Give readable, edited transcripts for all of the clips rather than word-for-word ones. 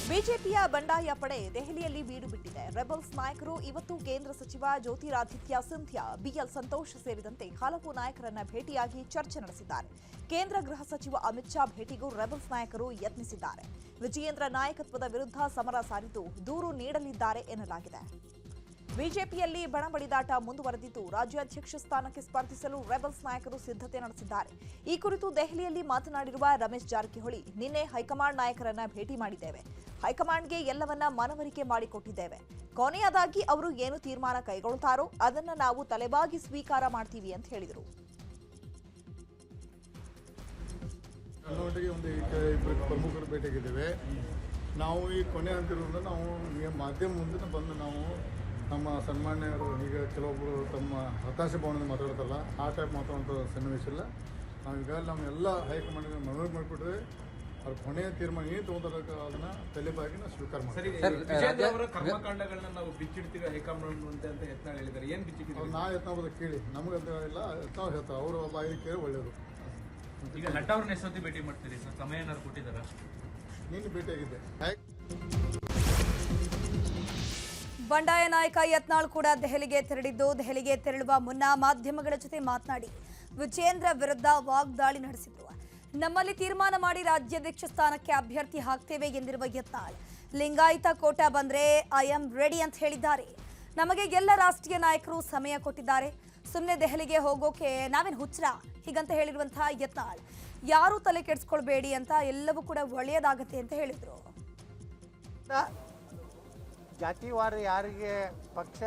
ಬಿಜೆಪಿಯ ಬಂಡಾಯ ಪಡೆ ದೆಹಲಿಯಲ್ಲಿ ಬೀಡು ಬಿಟ್ಟಿದೆ. ರೆಬಲ್ಸ್ ನಾಯಕರು ಇವತ್ತು ಕೇಂದ್ರ ಸಚಿವ ಜ್ಯೋತಿರಾದಿತ್ಯ ಸಿಂಧ್ಯಾ, ಬಿಎಲ್ ಸಂತೋಷ್ ಸೇರಿದಂತೆ ಹಲವು ನಾಯಕರನ್ನ ಭೇಟಿಯಾಗಿ ಚರ್ಚೆ ನಡೆಸಿದ್ದಾರೆ. ಕೇಂದ್ರ ಗೃಹ ಸಚಿವ ಅಮಿತ್ ಶಾ ಭೇಟಿಗೂ ರೆಬಲ್ಸ್ ನಾಯಕರು ಯತ್ನಿಸಿದ್ದಾರೆ. ವಿಜಯೇಂದ್ರ ನಾಯಕತ್ವದ ವಿರುದ್ಧ ಸಮರ ಸಾರಿದ್ದು ದೂರು ನೀಡಲಿದ್ದಾರೆ ಎನ್ನಲಾಗಿದೆ. ಬಿಜೆಪಿಯಲ್ಲಿ ಬಣಬಡಿದಾಟ ಮುಂದುವರೆದಿದ್ದು ರಾಜ್ಯಾಧ್ಯಕ್ಷ ಸ್ಥಾನಕ್ಕೆ ಸ್ಪರ್ಧಿಸಲು ರೆಬಲ್ಸ್ ನಾಯಕರು ಸಿದ್ಧತೆ ನಡೆಸಿದ್ದಾರೆ. ಈ ಕುರಿತು ದೆಹಲಿಯಲ್ಲಿ ಮಾತನಾಡಿರುವ ರಮೇಶ್ ಜಾರಕಿಹೊಳಿ, ನಿನ್ನೆ ಹೈಕಮಾಂಡ್ ನಾಯಕರನ್ನ ಭೇಟಿ ಮಾಡಿದ್ದೇವೆ. ಹೈಕಮಾಂಡ್ಗೆ ಎಲ್ಲವನ್ನ ಮನವರಿಕೆ ಮಾಡಿಕೊಟ್ಟಿದ್ದೇವೆ. ಕೊನೆಯದಾಗಿ ಅವರು ಏನು ತೀರ್ಮಾನ ಕೈಗೊಳ್ಳುತ್ತಾರೋ ಅದನ್ನ ನಾವು ತಲೆಬಾಗಿ ಸ್ವೀಕಾರ ಮಾಡ್ತೀವಿ ಅಂತ ಹೇಳಿದರು. ಪ್ರಮುಖರು ಭೇಟಿಯಾಗಿದ್ದೇವೆ. ನಾವು ಈ ಕೊನೆ ಅಂತಿರೋದ್ರಿಂದ ನಾವು ಮಾಧ್ಯಮ ಮುಂದೆ ಬಂದು ನಾವು ನಮ್ಮ ಸನ್ಮಾನ್ಯರು ಈಗ ಕೆಲವೊಬ್ಬರು ತಮ್ಮ ಹತಾಶೆ ಭಾವನೆ ಮಾತಾಡ್ತಾರಲ್ಲ, ಆ ಟೈಪ್ ಮಾತಾಡುವಂಥ ಸನ್ನಿವೇಶ ಇಲ್ಲ. ನಾವು ಈಗ ನಮ್ಮೆಲ್ಲ ಹೈಕಮಾಂಡ್ಗೆ ಮನವಿ ಮಾಡಿಕೊಟ್ರೆ ಅವ್ರ ಕೊನೆಯ ತೀರ್ಮಾನ ಏನು ತೊಗೊಂಡ್ರೆ ಅದನ್ನ ತಲೆಬಾಗಿ ನಾವು ಸ್ವೀಕಾರ ಮಾಡ್ತೀವಿ. ಅವರ ಕರ್ಮಕಾಂಡಗಳನ್ನ ನಾವು ಬಿಚ್ಚಿಡ್ತೀವಿ ಹೈಕಮಾಂಡ್ ಅಂತ ಯತ್ನಾಳ್ ಹೇಳಿದ್ದಾರೆ. ಏನು ಬಿಚ್ಚಿಡ್ತೀವಿ? ನಾ ಯತ್ನ ಕೇಳಿ ನಮ್ಗೆ ಅಂತ ಇಲ್ಲ, ಯತ್ನ ಹೇಳ್ತಾರೆ ಅವರು ಬಾಯಿ ಕೇಳಿ ಒಳ್ಳೆಯದು. ಈಗ ನಟ ಅವ್ರನ್ನ ಎಷ್ಟೊತ್ತಿ ಭೇಟಿ ಮಾಡ್ತೀರಿ ಸರ್? ಸಮಯ ಏನಾದ್ರು ಕೊಟ್ಟಿದ್ದಾರಾ? ನೀನು ಭೇಟಿಯಾಗಿದ್ದೆ. ಬಂಡಾಯ ನಾಯಕ ಯತ್ನಾಳ್ ಕೂಡ ದೆಹಲಿಗೆ ತೆರಳಿದ್ದು, ದೆಹಲಿಗೆ ತೆರಳುವ ಮುನ್ನ ಮಾಧ್ಯಮಗಳ ಜೊತೆ ಮಾತನಾಡಿ ವಿಜಯೇಂದ್ರ ವಿರುದ್ಧ ವಾಗ್ದಾಳಿ ನಡೆಸಿದ್ರು. ನಮ್ಮಲ್ಲಿ ತೀರ್ಮಾನ ಮಾಡಿ ರಾಜ್ಯಾಧ್ಯಕ್ಷ ಸ್ಥಾನಕ್ಕೆ ಅಭ್ಯರ್ಥಿ ಹಾಕ್ತೇವೆ ಎಂದಿರುವ ಯತ್ನಾಳ್, ಲಿಂಗಾಯತ ಕೋಟಾ ಬಂದ್ರೆ ಐ ಆಮ್ ರೆಡಿ ಅಂತ ಹೇಳಿದ್ದಾರೆ. ನಮಗೆ ಎಲ್ಲ ರಾಷ್ಟ್ರೀಯ ನಾಯಕರು ಸಮಯ ಕೊಟ್ಟಿದ್ದಾರೆ. ಸುಮ್ಮನೆ ದೆಹಲಿಗೆ ಹೋಗೋಕೆ ನಾವೇನು ಹುಚ್ಚರ ಹೀಗಂತ ಹೇಳಿರುವಂತಹ ಯತ್ನಾಳ್, ಯಾರೂ ತಲೆ ಕೆಡಿಸ್ಕೊಳ್ಬೇಡಿ ಅಂತ, ಎಲ್ಲವೂ ಕೂಡ ಒಳ್ಳೆಯದಾಗತ್ತೆ ಅಂತ ಹೇಳಿದ್ರು. ಜಾತಿವಾರ ಯಾರಿಗೆ ಪಕ್ಷ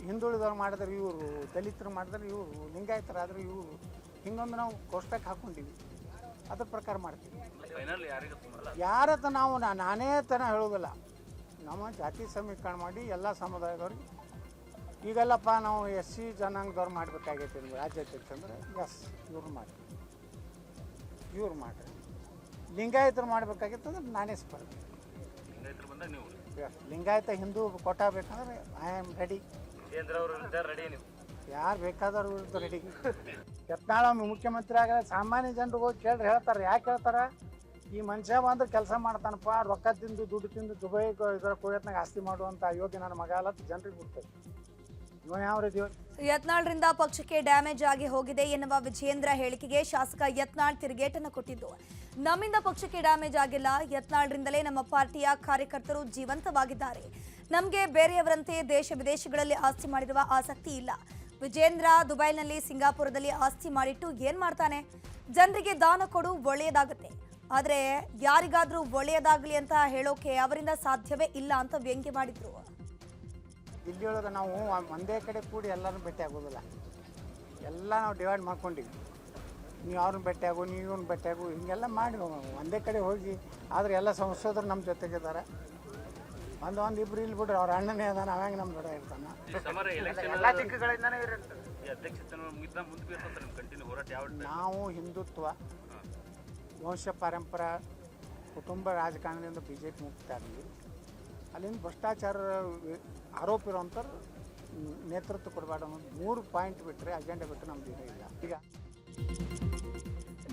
ಹಿಂದುಳಿದವ್ರು ಮಾಡಿದ್ರೆ ಇವರು, ದಲಿತರು ಮಾಡಿದ್ರೆ ಇವರು, ಲಿಂಗಾಯತರಾದ್ರೆ ಇವರು, ಹಿಂಗೊಂದು ನಾವು ಕೋಷ್ಟಕ ಹಾಕ್ಕೊಂಡಿವಿ. ಅದ್ರ ಪ್ರಕಾರ ಮಾಡ್ತೀವಿ. ಯಾರತ್ತ ನಾವು ನಾನೇ ತನ ಹೇಳೋದಿಲ್ಲ. ನಮ್ಮ ಜಾತಿ ಸಮೀಕರಣ ಮಾಡಿ ಎಲ್ಲ ಸಮುದಾಯದವ್ರಿಗೆ ಈಗೆಲ್ಲಪ್ಪ ನಾವು SC ಜನಾಂಗದವ್ರು ಮಾಡಬೇಕಾಗೈತೆ ರಾಜ್ಯಾಧ್ಯಕ್ಷ ಅಂದರೆ ಎಸ್ ಇವ್ರು ಮಾಡಿ, ಇವ್ರು ಮಾಡ್ರಿ. ಲಿಂಗಾಯತರು ಮಾಡಬೇಕಾಗಿತ್ತು ಅಂದ್ರೆ ನಾನೇ ಸ್ಪರ್ಧೆ. ಲಿಂಗಾಯತ ಹಿಂದೂ ಕೋಟಾ ಬೇಕಂದ್ರೆ ಐ ಆಮ್ ರೆಡಿ. ಯಾರು ಬೇಕಾದವ್ರ ವಿರುದ್ಧ ರೆಡಿ. ಯತ್ನಾಳ್ ಮುಖ್ಯಮಂತ್ರಿ ಆಗ ಸಾಮಾನ್ಯ ಜನರಿಗೆ ಹೋಗಿ ಕೇಳ್ರಿ ಹೇಳ್ತಾರೆ. ಯಾಕೆ ಹೇಳ್ತಾರೆ? ಈ ಮನುಷ್ಯ ಬಂದ್ರೆ ಕೆಲಸ ಮಾಡ್ತಾನಪ್ಪ, ರೊಕ್ಕ ತಿಂದು ದುಡ್ಡು ತಿಂದು ದುಬೈ ಇದರ ಕುವೈತ್ನಾಗ ಆಸ್ತಿ ಮಾಡುವಂಥ ಯೋಗ್ಯ ನನ್ನ ಮಗ ಅಲ್ಲ ಜನರಿಗೆ ಬಿಡ್ತದೆ. ಇವ ಯಾವ ರೀತಿ ಯತ್ನಾಳ್ರಿಂದ ಪಕ್ಷಕ್ಕೆ ಡ್ಯಾಮೇಜ್ ಆಗಿ ಹೋಗಿದೆ ಎನ್ನುವ ವಿಜಯೇಂದ್ರ ಹೇಳಿಕೆಗೆ ಶಾಸಕ ಯತ್ನಾಳ್ ತಿರುಗೇಟನ್ನು ಕೊಟ್ಟಿದ್ದು, ನಮ್ಮಿಂದ ಪಕ್ಷಕ್ಕೆ ಡ್ಯಾಮೇಜ್ ಆಗಿಲ್ಲ. ಯತ್ನಾಳ್ರಿಂದಲೇ ನಮ್ಮ ಪಾರ್ಟಿಯ ಕಾರ್ಯಕರ್ತರು ಜೀವಂತವಾಗಿದ್ದಾರೆ. ನಮಗೆ ಬೇರೆಯವರಂತೆ ದೇಶ ವಿದೇಶಗಳಲ್ಲಿ ಆಸ್ತಿ ಮಾಡಿರುವ ಆಸಕ್ತಿ ಇಲ್ಲ. ವಿಜೇಂದ್ರ ದುಬೈನಲ್ಲಿ, ಸಿಂಗಾಪುರದಲ್ಲಿ ಆಸ್ತಿ ಮಾಡಿಟ್ಟು ಏನ್ ಮಾಡ್ತಾನೆ? ಜನರಿಗೆ ದಾನ ಕೊಡು, ಒಳ್ಳೆಯದಾಗುತ್ತೆ. ಆದರೆ ಯಾರಿಗಾದ್ರೂ ಒಳ್ಳೆಯದಾಗಲಿ ಅಂತ ಹೇಳೋಕೆ ಅವರಿಂದ ಸಾಧ್ಯವೇ ಇಲ್ಲ ಅಂತ ವ್ಯಂಗ್ಯ ಮಾಡಿದ್ರು. ದಿಲ್ಲಿಯೊಳಗೆ ನಾವು ಒಂದೇ ಕಡೆ ಕೂಡಿ ಎಲ್ಲರೂ ಭೇಟಿ ಆಗೋದಿಲ್ಲ. ಎಲ್ಲ ನಾವು ಡಿವೈಡ್ ಮಾಡ್ಕೊಂಡಿವಿ. ನೀವು ಅವ್ರನ್ನ ಭೇಟಿಯಾಗು, ನೀವು ಇವ್ರನ್ನ ಭೇಟಿಯಾಗು, ಹಿಂಗೆಲ್ಲ ಮಾಡಿ ಒಂದೇ ಕಡೆ ಹೋಗಿ. ಆದರೆ ಎಲ್ಲ ಸಂಸದರು ನಮ್ಮ ಜೊತೆಗಿದ್ದಾರೆ. ಒಂದು ಇಬ್ರು ಇಲ್ಲಿ ಬಿಡ್ರಿ, ಅವ್ರ ಅಣ್ಣನೇ ಅದಾನ, ಅವಂಗೆ ನಮ್ಮ ದೊಡ್ಡ ಇರ್ತಾನೆ. ಎಲ್ಲ ದಿಕ್ಕುಗಳಿಂದನೇ ಇರುತ್ತೆ. ನಾವು ಹಿಂದುತ್ವ, ವಂಶ ಪಾರಂಪರ, ಕುಟುಂಬ ರಾಜಕಾರಣದಿಂದ BJP ಮುಕ್ತಾಗಿ ಅಲ್ಲಿಂದ ಭ್ರಷ್ಟಾಚಾರ ಆರೋಪ ಇರೋಂಥವ್ರು ನೇತೃತ್ವ ಕೊಡಬಾರ್ದು ಅನ್ನೋದು 3 ಪಾಯಿಂಟ್ ಬಿಟ್ಟರೆ ಅಜೆಂಡಾ ಬಿಟ್ಟು ನಮ್ದು ಇಲ್ಲ. ಈಗ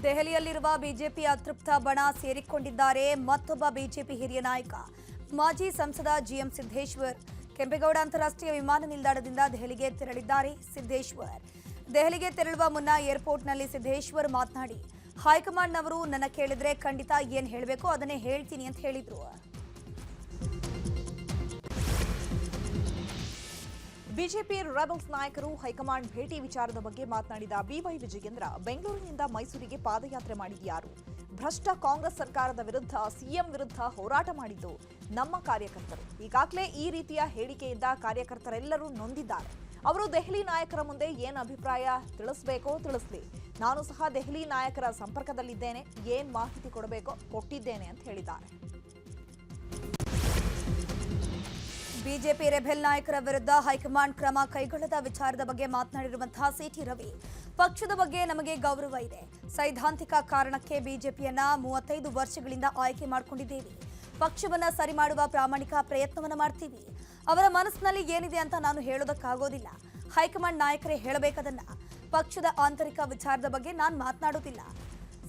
ದೆಹಲಿಯಲ್ಲಿರುವ ಬಿಜೆಪಿ ಅತೃಪ್ತ ಬಣ ಸೇರಿಕೊಂಡಿದ್ದಾರೆ. ಮತ್ತೊಬ್ಬ ಬಿಜೆಪಿ ಹಿರಿಯ ನಾಯಕ, ಮಾಜಿ ಸಂಸದ GM ಸಿದ್ದೇಶ್ವರ್ ಕೆಂಪೇಗೌಡ ಅಂತಾರಾಷ್ಟ್ರೀಯ ವಿಮಾನ ನಿಲ್ದಾಣದಿಂದ ದೆಹಲಿಗೆ ತೆರಳಿದ್ದಾರೆ. ಸಿದ್ದೇಶ್ವರ್ ದೆಹಲಿಗೆ ತೆರಳುವ ಮುನ್ನ ಏರ್ಪೋರ್ಟ್ನಲ್ಲಿ ಸಿದ್ದೇಶ್ವರ್ ಮಾತನಾಡಿ, ಹೈಕಮಾಂಡ್ನವರು ನನ್ನ ಕೇಳಿದ್ರೆ ಖಂಡಿತ ಏನ್ ಹೇಳಬೇಕು ಅದನ್ನೇ ಹೇಳ್ತೀನಿ ಅಂತ ಹೇಳಿದ್ರು. ಬಿಜೆಪಿ ರೆಬಲ್ಸ್ ನಾಯಕರು ಹೈಕಮಾಂಡ್ ಭೇಟಿ ವಿಚಾರದ ಬಗ್ಗೆ ಮಾತನಾಡಿದ BY ವಿಜಯೇಂದ್ರ, ಬೆಂಗಳೂರಿನಿಂದ ಮೈಸೂರಿಗೆ ಪಾದಯಾತ್ರೆ ಮಾಡಿದ್ಯಾರು? ಭ್ರಷ್ಟ ಕಾಂಗ್ರೆಸ್ ಸರ್ಕಾರದ ವಿರುದ್ಧ CM ವಿರುದ್ಧ ಹೋರಾಟ ಮಾಡಿದ್ದು ನಮ್ಮ ಕಾರ್ಯಕರ್ತರು. ಈಗಾಗಲೇ ಈ ರೀತಿಯ ಹೇಳಿಕೆಯಿಂದ ಕಾರ್ಯಕರ್ತರೆಲ್ಲರೂ ನೊಂದಿದ್ದಾರೆ. ಅವರು ದೆಹಲಿ ನಾಯಕರ ಮುಂದೆ ಏನು ಅಭಿಪ್ರಾಯ ತಿಳಿಸಬೇಕೋ ತಿಳಿಸಲಿ. ನಾನು ಸಹ ದೆಹಲಿ ನಾಯಕರ ಸಂಪರ್ಕದಲ್ಲಿದ್ದೇನೆ, ಏನ್ ಮಾಹಿತಿ ಕೊಡಬೇಕೋ ಕೊಟ್ಟಿದ್ದೇನೆ ಅಂತ ಹೇಳಿದ್ದಾರೆ. ಬಿಜೆಪಿ ರೆಬೆಲ್ ನಾಯಕರ ವಿರುದ್ಧ ಹೈಕಮಾಂಡ್ ಕ್ರಮ ಕೈಗೊಳ್ಳದ ವಿಚಾರದ ಬಗ್ಗೆ ಮಾತನಾಡಿರುವಂತಹ CT ರವಿ, ಪಕ್ಷದ ಬಗ್ಗೆ ನಮಗೆ ಗೌರವ ಇದೆ. ಸೈದ್ಧಾಂತಿಕ ಕಾರಣಕ್ಕೆ ಬಿಜೆಪಿಯನ್ನ 35 ವರ್ಷಗಳಿಂದ ಆಯ್ಕೆ ಮಾಡಿಕೊಂಡಿದ್ದೇವೆ. ಪಕ್ಷವನ್ನ ಸರಿ ಮಾಡುವ ಪ್ರಾಮಾಣಿಕ ಪ್ರಯತ್ನವನ್ನ ಮಾಡ್ತೀವಿ. ಅವರ ಮನಸ್ಸಿನಲ್ಲಿ ಏನಿದೆ ಅಂತ ನಾನು ಹೇಳೋದಕ್ಕಾಗೋದಿಲ್ಲ. ಹೈಕಮಾಂಡ್ ನಾಯಕರೇ ಹೇಳಬೇಕದನ್ನ. ಪಕ್ಷದ ಆಂತರಿಕ ವಿಚಾರದ ಬಗ್ಗೆ ನಾನು ಮಾತನಾಡೋದಿಲ್ಲ.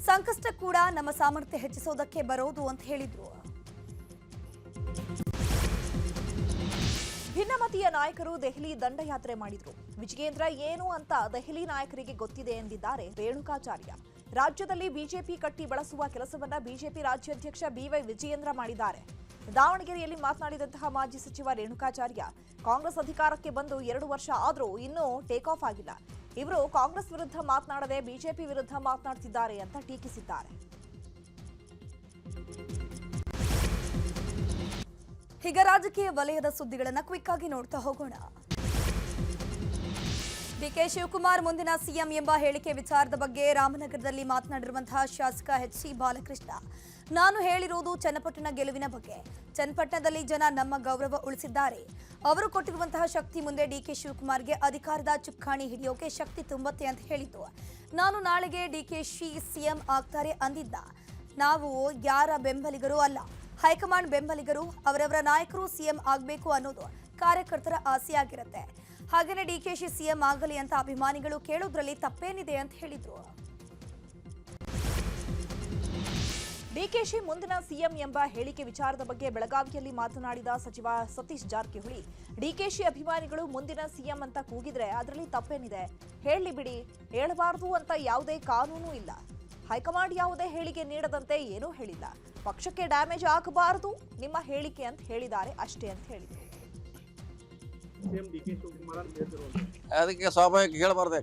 ಸಂಕಷ್ಟ ಕೂಡ ನಮ್ಮ ಸಾಮರ್ಥ್ಯ ಹೆಚ್ಚಿಸೋದಕ್ಕೆ ಬರೋದು ಅಂತ ಹೇಳಿದ್ರು. ಭಿನ್ನಮತೀಯ ನಾಯಕರು ದೆಹಲಿ ದಂಡಯಾತ್ರೆ ಮಾಡಿದ್ರು. ವಿಜಯೇಂದ್ರ ಏನು ಅಂತ ದೆಹಲಿ ನಾಯಕರಿಗೆ ಗೊತ್ತಿದೆ ಎಂದಿದ್ದಾರೆ ರೇಣುಕಾಚಾರ್ಯ. ರಾಜ್ಯದಲ್ಲಿ ಬಿಜೆಪಿ ಕಟ್ಟಿ ಬಳಸುವ ಕೆಲಸವನ್ನ ಬಿಜೆಪಿ ರಾಜ್ಯಾಧ್ಯಕ್ಷ ಬಿವೈ ವಿಜಯೇಂದ್ರ ಮಾಡಿದ್ದಾರೆ. ದಾವಣಗೆರೆಯಲ್ಲಿ ಮಾತನಾಡಿದಂತಹ ಮಾಜಿ ಸಚಿವ ರೇಣುಕಾಚಾರ್ಯ, ಕಾಂಗ್ರೆಸ್ ಅಧಿಕಾರಕ್ಕೆ ಬಂದು 2 ವರ್ಷ ಆದರೂ ಇನ್ನೂ ಟೇಕ್ ಆಫ್ ಆಗಿಲ್ಲ. ಇವರು ಕಾಂಗ್ರೆಸ್ ವಿರುದ್ಧ ಮಾತನಾಡದೆ ಬಿಜೆಪಿ ವಿರುದ್ಧ ಮಾತನಾಡ್ತಿದ್ದಾರೆ ಅಂತ ಟೀಕಿಸಿದ್ದಾರೆ. ಈಗ ರಾಜಕೀಯ ವಲಯದ ಸುದ್ದಿಗಳನ್ನ ಕ್ವಿಕ್ ಆಗಿ ನೋಡ್ತಾ ಹೋಗೋಣ. ಡಿಕೆ ಶಿವಕುಮಾರ್ ಮುಂದಿನ ಸಿಎಂ ಎಂಬ ಹೇಳಿಕೆ ವಿಚಾರದ ಬಗ್ಗೆ ರಾಮನಗರದಲ್ಲಿ ಮಾತನಾಡಿರುವಂತಹ ಶಾಸಕ ಎಚ್.ಸಿ. ಬಾಲಕೃಷ್ಣ, ನಾನು ಹೇಳಿರುವುದು ಚನ್ನಪಟ್ಟಣ ಗೆಲುವಿನ ಬಗ್ಗೆ. ಚನ್ನಪಟ್ಟಣದಲ್ಲಿ ಜನ ನಮ್ಮ ಗೌರವ ಉಳಿಸಿದ್ದಾರೆ. ಅವರು ಕೊಟ್ಟಿರುವಂತಹ ಶಕ್ತಿ ಮುಂದೆ ಡಿಕೆ ಶಿವಕುಮಾರ್ಗೆ ಅಧಿಕಾರದ ಚುಕ್ಕಾಣಿ ಹಿಡಿಯೋಕೆ ಶಕ್ತಿ ತುಂಬುತ್ತೆ ಅಂತ ಹೇಳಿದ್ದು. ನಾನು ನಾಳೆಗೆ ಡಿಕೆಶಿ ಸಿಎಂ ಆಗ್ತಾರೆ ಅಂದಿದ್ದ. ನಾವು ಯಾರ ಬೆಂಬಲಿಗರೂ ಅಲ್ಲ, ಹೈಕಮಾಂಡ್ ಬೆಂಬಲಿಗರು. ಅವರವರ ನಾಯಕರು ಸಿಎಂ ಆಗಬೇಕು ಅನ್ನೋದು ಕಾರ್ಯಕರ್ತರ ಆಸೆಯಾಗಿರುತ್ತೆ. ಹಾಗೇನೆ ಡಿಕೆಶಿ ಸಿಎಂ ಆಗಲಿ ಅಂತ ಅಭಿಮಾನಿಗಳು ಕೇಳೋದ್ರಲ್ಲಿ ತಪ್ಪೇನಿದೆ ಅಂತ ಹೇಳಿದ್ರು. ಡಿಕೆಶಿ ಮುಂದಿನ ಸಿಎಂ ಎಂಬ ಹೇಳಿಕೆ ವಿಚಾರದ ಬಗ್ಗೆ ಬೆಳಗಾವಿಯಲ್ಲಿ ಮಾತನಾಡಿದ ಸಚಿವ ಸತೀಶ್ ಜಾರಕಿಹೊಳಿ, ಡಿಕೆಶಿ ಅಭಿಮಾನಿಗಳು ಮುಂದಿನ ಸಿಎಂ ಅಂತ ಕೂಗಿದ್ರೆ ಅದರಲ್ಲಿ ತಪ್ಪೇನಿದೆ, ಹೇಳಿ ಬಿಡಿ, ಹೇಳಬಾರದು ಅಂತ ಯಾವುದೇ ಕಾನೂನು ಇಲ್ಲ. ಹೈಕಮಾಂಡ್ ಯಾವುದೇ ಹೇಳಿಕೆ ನೀಡದಂತೆ ಏನೂ ಹೇಳಿಲ್ಲ. ಪಕ್ಷಕ್ಕೆ ಡ್ಯಾಮೇಜ್ ಆಗಬಾರದು ನಿಮ್ಮ ಹೇಳಿಕೆ ಅಂತ ಹೇಳಿದ್ದಾರೆ ಅಷ್ಟೇ ಅಂತ ಹೇಳಿದರು. ಅದಕ್ಕೆ ಸ್ವಾಭಾವಿಕ ಹೇಳ್ಬಾರ್ದು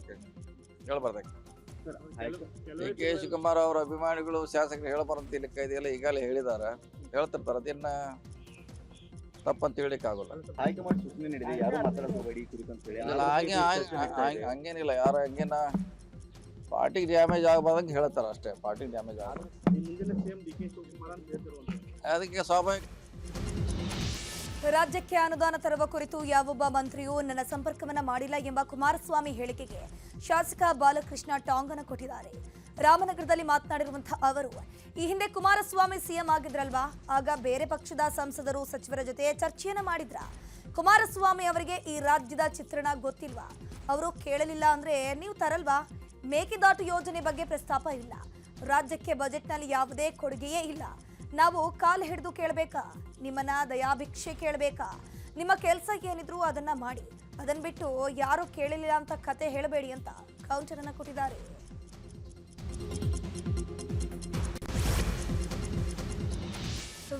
ಡಿ ಕೆ ಶಿವಕುಮಾರ್ ಅವರ ಅಭಿಮಾನಿಗಳು ಶಾಸಕರು ಹೇಳಬಾರ್ದು ಇಲ್ಲಿ ಇದೆಯಲ್ಲ ಈಗಾಗಲೇ ಹೇಳಿದಾರೆ, ಹೇಳ್ತಿರ್ತಾರೆ. ಅದನ್ನ ತಪ್ಪಂತ ಹೇಳಿಕ್ ಆಗೋಲ್ಲ. ಹೈಕಮಾಂಡ್ ಸೂಚನೆ ನೀಡಿದೆ, ಯಾರು ಮಾತಾಡಬೇಡಿ ಕುರಿತು ಅಂತ ಹೇಳಿ. ಹಂಗೇನಿಲ್ಲ, ಯಾರು ಹಂಗೇನ ಪಾರ್ಟಿಗೆ ಡ್ಯಾಮೇಜ್ ಆಗಬಾರ್ದಂಗೆ ಹೇಳ್ತಾರ ಅಷ್ಟೇ. ಪಾರ್ಟಿಗೆ ಡ್ಯಾಮೇಜ್ ಆಗ ಅದಕ್ಕೆ ಸ್ವಾಭಾವಿಕ. ರಾಜ್ಯಕ್ಕೆ ಅನುದಾನ ತರುವ ಕುರಿತು ಯಾವೊಬ್ಬ ಮಂತ್ರಿಯೂ ನನ್ನ ಸಂಪರ್ಕವನ್ನ ಮಾಡಿಲ್ಲ ಎಂಬ ಕುಮಾರಸ್ವಾಮಿ ಹೇಳಿಕೆಗೆ ಶಾಸಕ ಬಾಲಕೃಷ್ಣ ಟಾಂಗನ ಕೊಟ್ಟಿದ್ದಾರೆ. ರಾಮನಗರದಲ್ಲಿ ಮಾತನಾಡಿರುವಂತಹ ಅವರು, ಈ ಹಿಂದೆ ಕುಮಾರಸ್ವಾಮಿ ಸಿಎಂ ಆಗಿದ್ರಲ್ವಾ, ಆಗ ಬೇರೆ ಪಕ್ಷದ ಸಂಸದರು ಸಚಿವರ ಜೊತೆ ಚರ್ಚೆಯನ್ನ ಮಾಡಿದ್ರ. ಕುಮಾರಸ್ವಾಮಿ ಅವರಿಗೆ ಈ ರಾಜ್ಯದ ಚಿತ್ರಣ ಗೊತ್ತಿಲ್ವಾ? ಅವರು ಕೇಳಲಿಲ್ಲ ಅಂದ್ರೆ ನೀವು ತರಲ್ವಾ? ಮೇಕೆದಾಟು ಯೋಜನೆ ಬಗ್ಗೆ ಪ್ರಸ್ತಾಪ ಇಲ್ಲ. ರಾಜ್ಯಕ್ಕೆ ಬಜೆಟ್ನಲ್ಲಿ ಯಾವುದೇ ಕೊಡುಗೆಯೇ ಇಲ್ಲ. ನಾವು ಕಾಲು ಹಿಡಿದು ಕೇಳಬೇಕಾ? ನಿಮ್ಮನ್ನ ದಯಾಭಿಕ್ಷೆ ಕೇಳಬೇಕಾ? ನಿಮ್ಮ ಕೆಲಸ ಏನಿದ್ರು ಅದನ್ನ ಮಾಡಿ, ಅದನ್ನ ಬಿಟ್ಟು ಯಾರು ಕೇಳಲಿಲ್ಲ ಅಂತ ಕತೆ ಹೇಳಬೇಡಿ ಅಂತ ಕೌಂಟರ್ ಅನ್ನ ಕೊಟ್ಟಿದ್ದಾರೆ.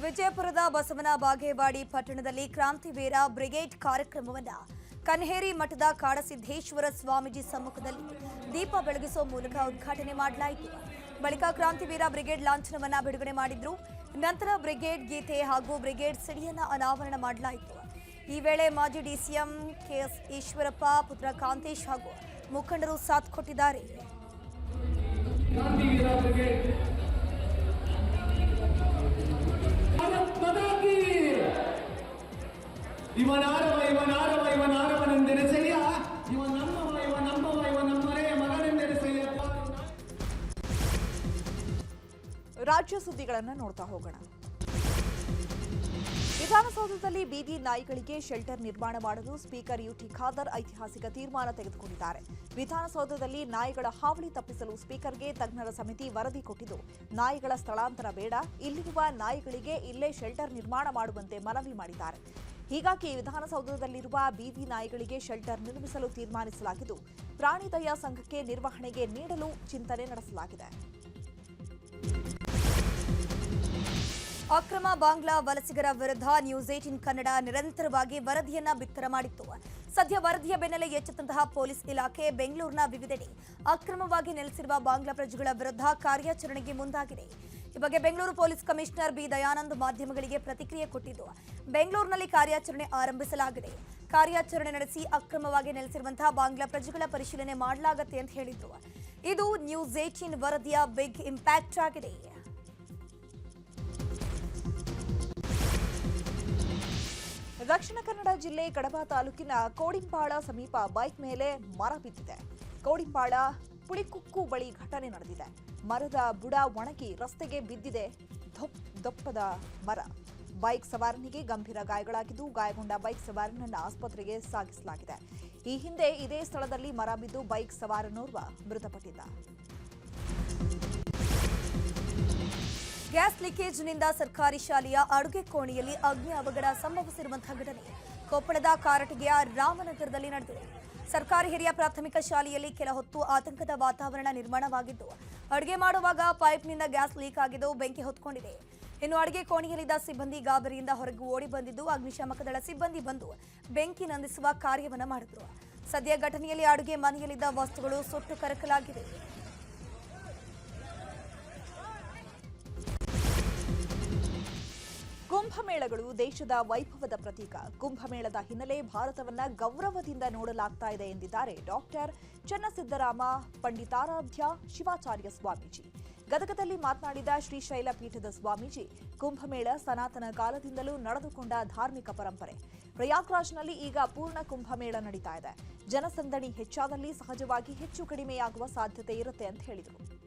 ವಿಜಯಪುರದ ಬಸವನ ಬಾಗೇವಾಡಿ ಪಟ್ಟಣದಲ್ಲಿ ಕ್ರಾಂತಿವೀರ ಬ್ರಿಗೇಡ್ ಕಾರ್ಯಕ್ರಮವನ್ನ ಕನ್ಹೇರಿ ಮಠದ ಕಾಡಸಿದ್ದೇಶ್ವರ ಸ್ವಾಮೀಜಿ ಸಮ್ಮುಖದಲ್ಲಿ ದೀಪ ಬೆಳಗಿಸುವ ಮೂಲಕ ಉದ್ಘಾಟನೆ ಮಾಡಲಾಯಿತು. ಬಳಿಕ ಕ್ರಾಂತಿವೀರ ಬ್ರಿಗೇಡ್ ಲಾಂಛನವನ್ನ ಬಿಡುಗಡೆ ಮಾಡಿದ್ರು. ನಂತರ ಬ್ರಿಗೇಡ್ ಗೀತೆ ಹಾಗೂ ಬ್ರಿಗೇಡ್ ಸಿಡಿಯನ್ನ ಅನಾವರಣ ಮಾಡಲಾಯಿತು. ಈ ವೇಳೆ ಮಾಜಿ ಡಿಸಿಎಂ ಕೆಎಸ್ ಈಶ್ವರಪ್ಪ, ಪುತ್ರ ಕಾಂತೇಶ್ ಹಾಗೂ ಮುಖಂಡರು ಸಾಥ್ ಕೊಟ್ಟಿದ್ದಾರೆ. ರಾಜ್ಯ ಸುದ್ದಿಗಳನ್ನು ನೋಡ್ತಾ ಹೋಗೋಣ. ವಿಧಾನಸೌಧದಲ್ಲಿ ಬೀದಿ ನಾಯಿಗಳಿಗೆ ಶೆಲ್ಟರ್ ನಿರ್ಮಾಣ ಮಾಡಲು ಸ್ಪೀಕರ್ ಯುಟಿ ಖಾದರ್ ಐತಿಹಾಸಿಕ ತೀರ್ಮಾನ ತೆಗೆದುಕೊಂಡಿದ್ದಾರೆ. ವಿಧಾನಸೌಧದಲ್ಲಿ ನಾಯಿಗಳ ಹಾವಳಿ ತಪ್ಪಿಸಲು ಸ್ಪೀಕರ್ಗೆ ತಜ್ಞರ ಸಮಿತಿ ವರದಿ ಕೊಟ್ಟಿದ್ದು, ನಾಯಿಗಳ ಸ್ಥಳಾಂತರ ಬೇಡ, ಇಲ್ಲಿರುವ ನಾಯಿಗಳಿಗೆ ಇಲ್ಲೇ ಶೆಲ್ಟರ್ ನಿರ್ಮಾಣ ಮಾಡುವಂತೆ ಮನವಿ ಮಾಡಿದ್ದಾರೆ. ಹೀಗಾಗಿ ವಿಧಾನಸೌಧದಲ್ಲಿರುವ ಬೀದಿ ನಾಯಿಗಳಿಗೆ ಶೆಲ್ಟರ್ ನಿರ್ಮಿಸಲು ತೀರ್ಮಾನಿಸಲಾಗಿದ್ದು, ಪ್ರಾಣಿ ದಯಾ ಸಂಘಕ್ಕೆ ನಿರ್ವಹಣೆಗೆ ನೀಡಲು ಚಿಂತನೆ ನಡೆಸಲಾಗಿದೆ. ಅಕ್ರಮ ಬಾಂಗ್ಲಾ ವಲಸಿಗರ ವಿರುದ್ಧ ನ್ಯೂಸ್ 18 ಕನ್ನಡ ನಿರಂತರವಾಗಿ ವರದಿಯನ್ನ ಬಿತ್ತರ ಮಾಡಿತ್ತು. ಸದ್ಯ ವರದಿಯ ಬೆನ್ನಲ್ಲೇ ಎಚ್ಚೆತ್ತಂತಹ ಪೊಲೀಸ್ ಇಲಾಖೆ ಬೆಂಗಳೂರಿನ ವಿವಿಧೆಡೆ ಅಕ್ರಮವಾಗಿ ನೆಲೆಸಿರುವ ಬಾಂಗ್ಲಾ ಪ್ರಜೆಗಳ ವಿರುದ್ಧ ಕಾರ್ಯಾಚರಣೆಗೆ ಮುಂದಾಗಿದೆ. ಈ ಬಗ್ಗೆ Bengaluru police commissioner B Dayanand ಮಾಧ್ಯಮಗಳಿಗೆ ಪ್ರತಿಕ್ರಿಯೆ ಕೊಟ್ಟಿದ್ದು, ಬೆಂಗಳೂರಿನಲ್ಲಿ ಕಾರ್ಯಾಚರಣೆ ಆರಂಭಿಸಲಾಗಿದೆ. ಕಾರ್ಯಾಚರಣೆ ನಡೆಸಿ ಅಕ್ರಮವಾಗಿ ನೆಲೆಸಿರುವಂತಹ ಬಾಂಗ್ಲಾ ಪ್ರಜೆಗಳ ಪರಿಶೀಲನೆ ಮಾಡಲಾಗುತ್ತೆ ಅಂತ ಹೇಳಿದ್ರು. ಇದು ನ್ಯೂಸ್ 18 ವರದಿಯ ಬಿಗ್ ಇಂಪ್ಯಾಕ್ಟ್ ಆಗಿದೆ. ದಕ್ಷಿಣ ಕನ್ನಡ ಜಿಲ್ಲೆ ಕಡಬ ತಾಲೂಕಿನ ಕೋಡಿಂಪಾಳ ಸಮೀಪ ಬೈಕ್ ಮೇಲೆ ಮರ ಬಿದ್ದಿದೆ. ಕೋಡಿಂಪಾಳ ಪುಳಿಕುಕ್ಕು ಬಳಿ ಘಟನೆ ನಡೆದಿದೆ. ಮರದ ಬುಡ ಒಣಗಿ ರಸ್ತೆಗೆ ಬಿದ್ದಿದೆ. ದಪ್ಪದ ಮರ. ಬೈಕ್ ಸವಾರನಿಗೆ ಗಂಭೀರ ಗಾಯಗಳಾಗಿದ್ದು, ಗಾಯಗೊಂಡ ಬೈಕ್ ಸವಾರನನ್ನ ಆಸ್ಪತ್ರೆಗೆ ಸಾಗಿಸಲಾಗಿದೆ. ಈ ಹಿಂದೆ ಇದೇ ಸ್ಥಳದಲ್ಲಿ ಮರ ಬಿದ್ದು ಬೈಕ್ ಸವಾರನೋರ್ವ ಮೃತಪಟ್ಟಿದ್ದ. ಗ್ಯಾಸ್ ಲೀಕೇಜ್ನಿಂದ ಸರ್ಕಾರಿ ಶಾಲೆಯ ಅಡುಗೆ ಕೋಣೆಯಲ್ಲಿ ಅಗ್ನಿ ಅವಘಡ ಸಂಭವಿಸಿರುವಂತಹ ಘಟನೆ ಕೊಪ್ಪಳದ ಕಾರಟಗಿಯ ರಾಮನಗರದಲ್ಲಿ ನಡೆದಿದೆ. ಸರ್ಕಾರಿ ಹಿರಿಯ ಪ್ರಾಥಮಿಕ ಶಾಲೆಯಲ್ಲಿ ಕೆಲ ಹೊತ್ತು ಆತಂಕದ ವಾತಾವರಣ ನಿರ್ಮಾಣವಾಗಿದ್ದು, ಅಡುಗೆ ಮಾಡುವಾಗ ಪೈಪ್ನಿಂದ ಗ್ಯಾಸ್ ಲೀಕ್ ಆಗಿದ್ದು ಬೆಂಕಿ ಹೊತ್ಕೊಂಡಿದೆ. ಇನ್ನು ಅಡುಗೆ ಕೋಣೆಯಲ್ಲಿದ್ದ ಸಿಬ್ಬಂದಿ ಗಾಬರಿಯಿಂದ ಹೊರಗೆ ಓಡಿ ಬಂದಿದ್ದು, ಅಗ್ನಿಶಾಮಕ ದಳ ಸಿಬ್ಬಂದಿ ಬಂದು ಬೆಂಕಿ ನಂದಿಸುವ ಕಾರ್ಯವನ್ನು ಮಾಡಿದ್ರು. ಸದ್ಯ ಘಟನೆಯಲ್ಲಿ ಅಡುಗೆ ಮನೆಯಲ್ಲಿದ್ದ ವಸ್ತುಗಳು ಸುಟ್ಟು ಕರಕಲಾಗಿವೆ. ಕುಂಭಮೇಳಗಳು ದೇಶದ ವೈಭವದ ಪ್ರತೀಕ. ಕುಂಭಮೇಳದ ಹಿನ್ನೆಲೆ ಭಾರತವನ್ನ ಗೌರವದಿಂದ ನೋಡಲಾಗ್ತಾ ಇದೆ ಎಂದಿದ್ದಾರೆ ಡಾಕ್ಟರ್ ಚನ್ನಸಿದ್ದರಾಮ ಪಂಡಿತಾರಾಧ್ಯ ಶಿವಾಚಾರ್ಯ ಸ್ವಾಮೀಜಿ. ಗದಗದಲ್ಲಿ ಮಾತನಾಡಿದ ಶ್ರೀಶೈಲ ಪೀಠದ ಸ್ವಾಮೀಜಿ, ಕುಂಭಮೇಳ ಸನಾತನ ಕಾಲದಿಂದಲೂ ನಡೆದುಕೊಂಡ ಧಾರ್ಮಿಕ ಪರಂಪರೆ. ಪ್ರಯಾಗ್ರಾಜ್ನಲ್ಲಿ ಈಗ ಪೂರ್ಣ ಕುಂಭಮೇಳ ನಡೀತಾ ಇದೆ. ಜನಸಂದಣಿ ಹೆಚ್ಚಾದಲ್ಲಿ ಸಹಜವಾಗಿ ಹೆಚ್ಚು ಕಡಿಮೆಯಾಗುವ ಸಾಧ್ಯತೆ ಇರುತ್ತೆ ಅಂತ ಹೇಳಿದರು.